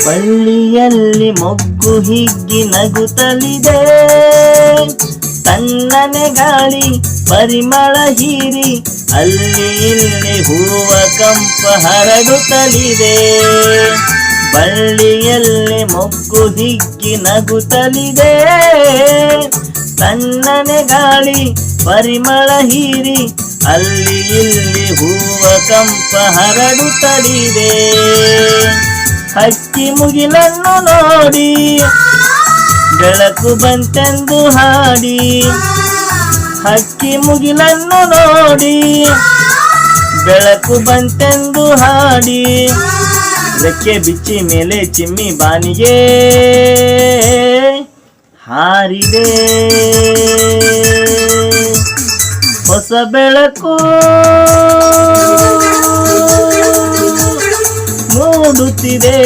ಬಳ್ಳಿಯಲ್ಲಿ ಮೊಗ್ಗು ಹಿಗ್ಗಿ ನಗುತ್ತಲಿದೆ, ತಣ್ಣನೆ ಗಾಳಿ ಪರಿಮಳ ಹೀರಿ ಅಲ್ಲಿ ಇಲ್ಲಿ ಹೂವ ಕಂಪ ಹರಡುತ್ತಲಿದೆ. ಬಳ್ಳಿಯಲ್ಲಿ ಮೊಗ್ಗು ಹಿಗ್ಗಿ ನಗುತ್ತಲಿದೆ, ತಣ್ಣನೆ ಗಾಳಿ ಪರಿಮಳ ಹೀರಿ ಅಲ್ಲಿ ಇಲ್ಲಿ ಹೂವ ಕಂಪ ಹರಡುತ್ತಲಿದೆ. ಹಕ್ಕಿ ಮುಗಿಲನ್ನು ನೋಡಿ ಬೆಳಕು ಬಂತೆಂದು ಹಾಡಿ, ಹಕ್ಕಿ ಮುಗಿಲನ್ನು ನೋಡಿ ಬೆಳಕು ಬಂತೆಂದು ಹಾಡಿ, ರೆಕ್ಕೆ ಬಿಚ್ಚಿ ಮೇಲೆ ಚಿಮ್ಮಿ ಬಾನಿಗೆ ಹಾರಿದೆ. ಹೊಸ ಬೆಳಕು ಮೂಡುತ್ತಿದೆ,